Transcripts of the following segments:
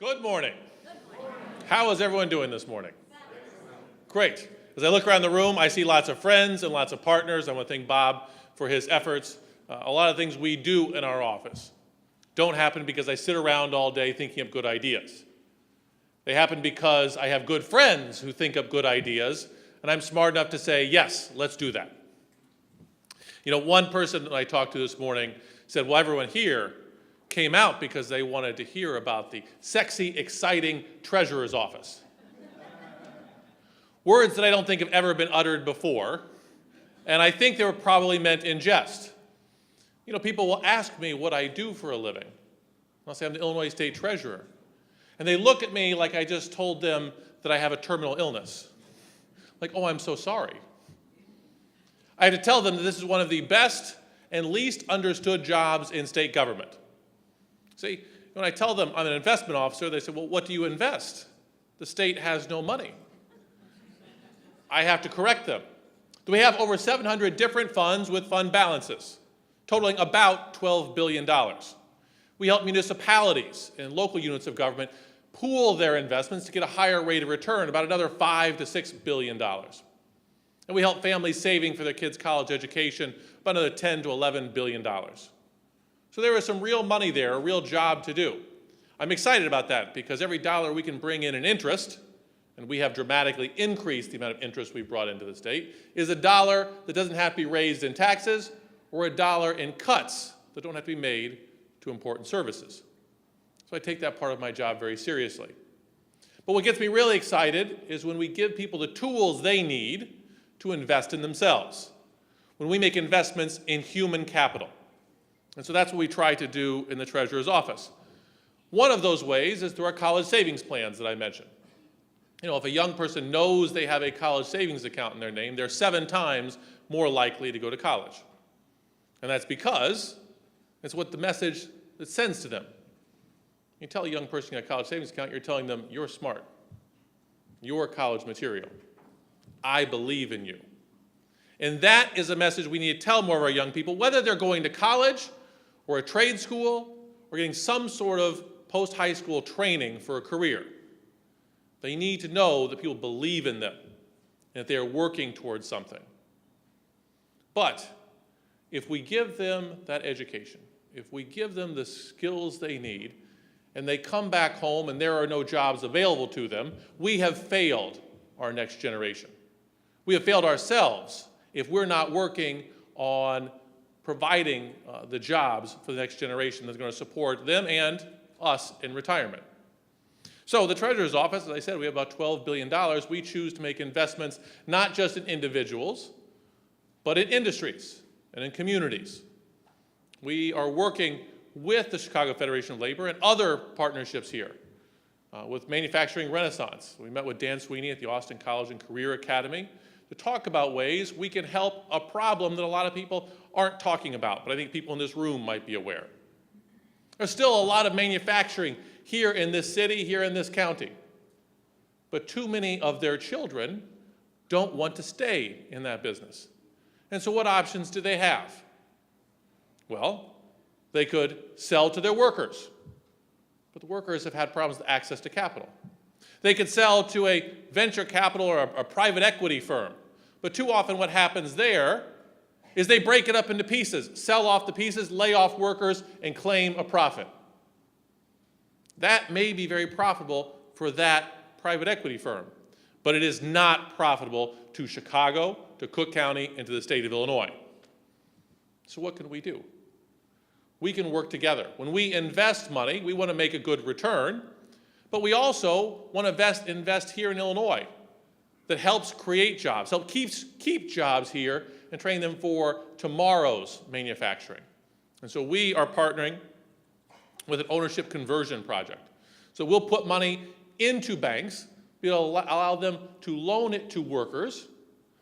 Good morning. How is everyone doing this morning? Great. As I look around the room, I see lots of friends and lots of partners. I want to thank Bob for his efforts. A lot of things we do in our office don't happen because I sit around all day thinking of good ideas. They happen because I have good friends who think up good ideas, and I'm smart enough to say, yes, let's do that. You know, one person that I talked to this morning said, well, everyone here came out because they wanted to hear about the sexy, exciting treasurer's office. Words that I don't think have ever been uttered before, and I think they were probably meant in jest. You know, people will ask me what I do for a living. I'll say I'm the Illinois State Treasurer. And they look at me like I just told them that I have a terminal illness. Like, oh, I'm so sorry. I have to tell them that this is one of the best and least understood jobs in state government. See, when I tell them I'm an investment officer, they say, well, what do you invest? The state has no money. I have to correct them. We have over 700 different funds with fund balances, totaling about $12 billion. We help municipalities and local units of government pool their investments to get a higher rate of return, about another $5 to $6 billion. And we help families saving for their kids' college education, about another $10 to $11 billion. So there is some real money there, a real job to do. I'm excited about that because every dollar we can bring in interest, and we have dramatically increased the amount of interest we've brought into the state, is a dollar that doesn't have to be raised in taxes or a dollar in cuts that don't have to be made to important services. So I take that part of my job very seriously. But what gets me really excited is when we give people the tools they need to invest in themselves, when we make investments in human capital. And so that's what we try to do in the Treasurer's office. One of those ways is through our college savings plans that I mentioned. You know, if a young person knows they have a college savings account in their name, they're 7 times more likely to go to college. And that's because it's what the message that sends to them. You tell a young person you have a college savings account, you're telling them, you're smart. You're college material. I believe in you. And that is a message we need to tell more of our young people, whether they're going to college or a trade school or getting some sort of post-high school training for a career. They need to know that people believe in them and that they are working towards something. But if we give them that education, if we give them the skills they need, and they come back home and there are no jobs available to them, we have failed our next generation. We have failed ourselves if we're not working on providing the jobs for the next generation that's going to support them and us in retirement. So the Treasurer's Office, as I said, we have about $12 billion. We choose to make investments not just in individuals, but in industries and in communities. We are working with the Chicago Federation of Labor and other partnerships here with Manufacturing Renaissance. We met with Dan Sweeney at the Austin College and Career Academy to talk about ways we can help a problem that a lot of people aren't talking about, but I think people in this room might be aware. There's still a lot of manufacturing here in this city, here in this county, but too many of their children don't want to stay in that business. And so what options do they have? Well, they could sell to their workers, but the workers have had problems with access to capital. They could sell to a venture capital or a private equity firm, but too often what happens there is they break it up into pieces, sell off the pieces, lay off workers, and claim a profit. That may be very profitable for that private equity firm, but it is not profitable to Chicago, to Cook County, and to the state of Illinois. So what can we do? We can work together. When we invest money, we want to make a good return, but we also want to invest here in Illinois that helps create jobs, help keep jobs here and train them for tomorrow's manufacturing. And so we are partnering with an ownership conversion project. So we'll put money into banks, we'll allow them to loan it to workers,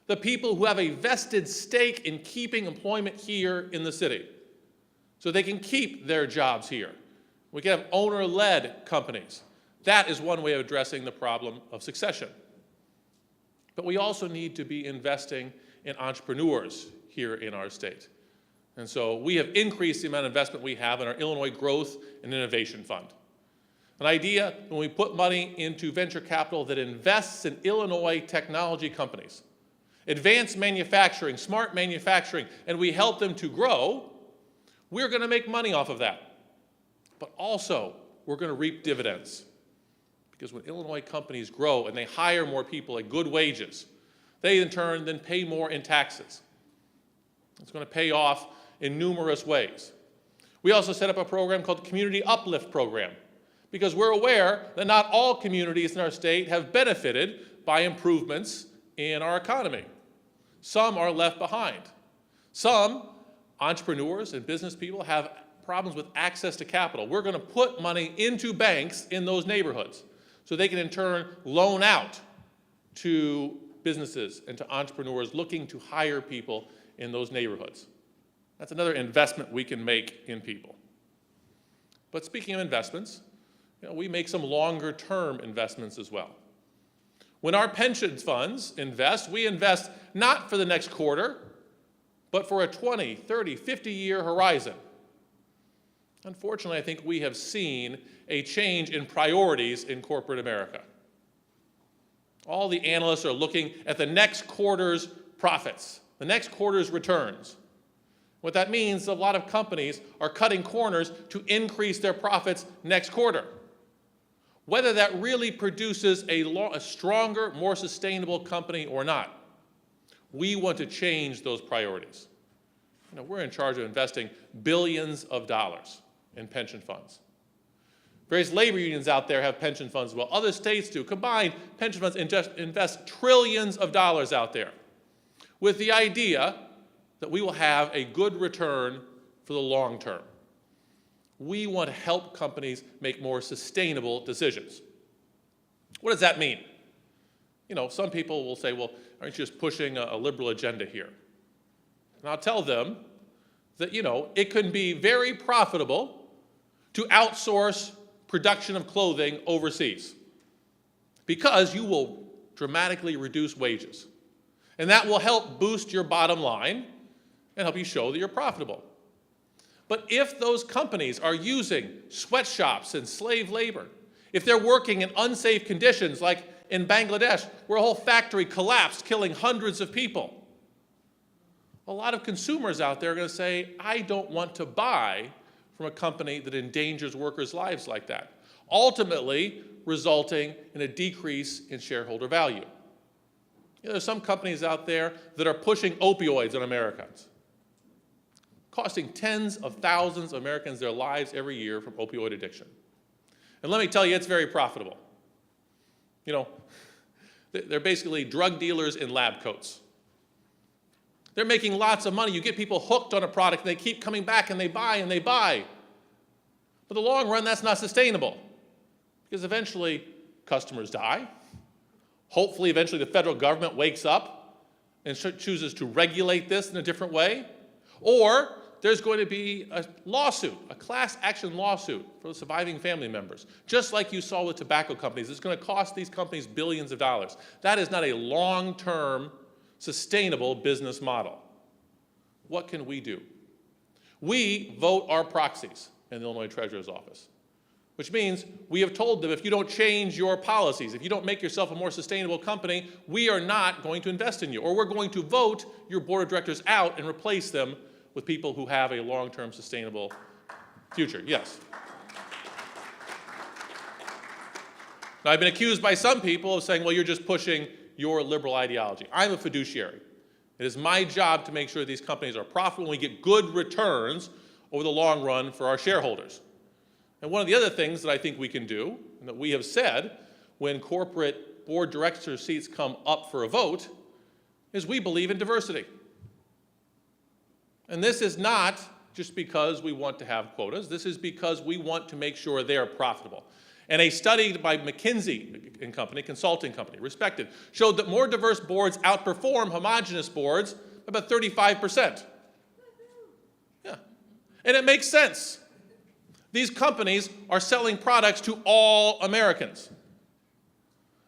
the people who have a vested stake in keeping employment here in the city, so they can keep their jobs here. We can have owner-led companies. That is one way of addressing the problem of succession. But we also need to be investing in entrepreneurs here in our state. And so we have increased the amount of investment we have in our Illinois Growth and Innovation Fund. An idea when we put money into venture capital that invests in Illinois technology companies, advanced manufacturing, smart manufacturing, and we help them to grow, we're going to make money off of that. But also, we're going to reap dividends. Because when Illinois companies grow and they hire more people at good wages, they in turn then pay more in taxes. It's going to pay off in numerous ways. We also set up a program called the Community Uplift Program, because we're aware that not all communities in our state have benefited by improvements in our economy. Some are left behind. Some entrepreneurs and business people have problems with access to capital. We're going to put money into banks in those neighborhoods so they can in turn loan out to businesses and to entrepreneurs looking to hire people in those neighborhoods. That's another investment we can make in people. But speaking of investments, we make some longer-term investments as well. When our pension funds invest, we invest not for the next quarter, but for a 20, 30, 50-year horizon. Unfortunately, I think we have seen a change in priorities in corporate America. All the analysts are looking at the next quarter's profits, the next quarter's returns. What that means is a lot of companies are cutting corners to increase their profits next quarter. Whether that really produces a stronger, more sustainable company or not, we want to change those priorities. We're in charge of investing billions of dollars in pension funds. Various labor unions out there have pension funds as well. Other states do. Combined, pension funds invest trillions of dollars out there with the idea that we will have a good return for the long term. We want to help companies make more sustainable decisions. What does that mean? Some people will say, well, aren't you just pushing a liberal agenda here? And I'll tell them that, it can be very profitable to outsource production of clothing overseas because you will dramatically reduce wages. And that will help boost your bottom line and help you show that you're profitable. But if those companies are using sweatshops and slave labor, if they're working in unsafe conditions like in Bangladesh, where a whole factory collapsed, killing hundreds of people, a lot of consumers out there are going to say, I don't want to buy from a company that endangers workers' lives like that, ultimately resulting in a decrease in shareholder value. There's some companies out there that are pushing opioids on Americans, costing tens of thousands of Americans their lives every year from opioid addiction. And let me tell you, it's very profitable. They're basically drug dealers in lab coats. They're making lots of money. You get people hooked on a product, and they keep coming back, and they buy, and they buy. But in the long run, that's not sustainable, because eventually customers die. Hopefully, eventually the federal government wakes up and chooses to regulate this in a different way. Or there's going to be a lawsuit, a class action lawsuit for the surviving family members, just like you saw with tobacco companies. It's going to cost these companies billions of dollars. That is not a long-term, sustainable business model. What can we do? We vote our proxies in the Illinois Treasurer's Office, which means we have told them if you don't change your policies, if you don't make yourself a more sustainable company, we are not going to invest in you, or we're going to vote your board of directors out and replace them with people who have a long-term sustainable future. Yes. Now, I've been accused by some people of saying, well, you're just pushing your liberal ideology. I'm a fiduciary. It is my job to make sure these companies are profitable and we get good returns over the long run for our shareholders. And one of the other things that I think we can do, and that we have said when corporate board director seats come up for a vote, is we believe in diversity. And this is not just because we want to have quotas. This is because we want to make sure they are profitable. And a study by McKinsey and Company, consulting company, respected, showed that more diverse boards outperform homogeneous boards by about 35%. Yeah. And it makes sense. These companies are selling products to all Americans.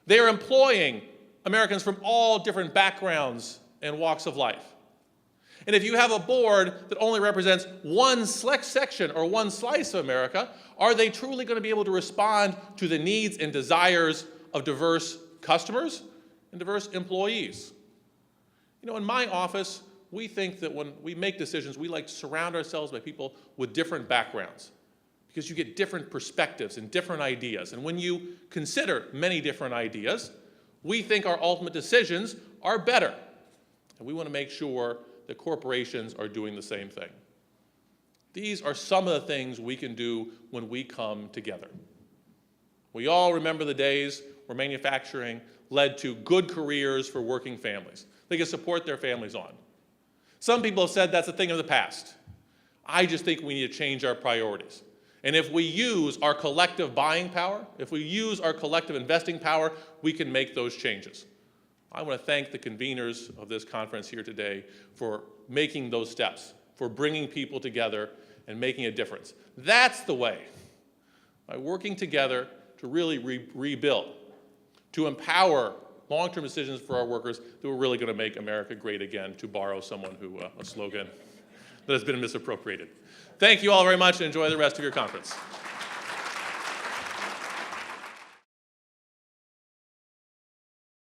They are employing Americans from all different backgrounds and walks of life. And if you have a board that only represents one select section or one slice of America, are they truly going to be able to respond to the needs and desires of diverse customers and diverse employees? You know, in my office, we think that when we make decisions, we like to surround ourselves by people with different backgrounds, because you get different perspectives and different ideas. And when you consider many different ideas, we think our ultimate decisions are better. And we want to make sure that corporations are doing the same thing. These are some of the things we can do when we come together. We all remember the days where manufacturing led to good careers for working families. They could support their families on. Some people have said that's a thing of the past. I just think we need to change our priorities. And if we use our collective buying power, if we use our collective investing power, we can make those changes. I want to thank the conveners of this conference here today for making those steps, for bringing people together and making a difference. That's the way, by working together to really rebuild, to empower long-term decisions for our workers, that we're really going to make America great again, to borrow a slogan that has been misappropriated. Thank you all very much, and enjoy the rest of your conference.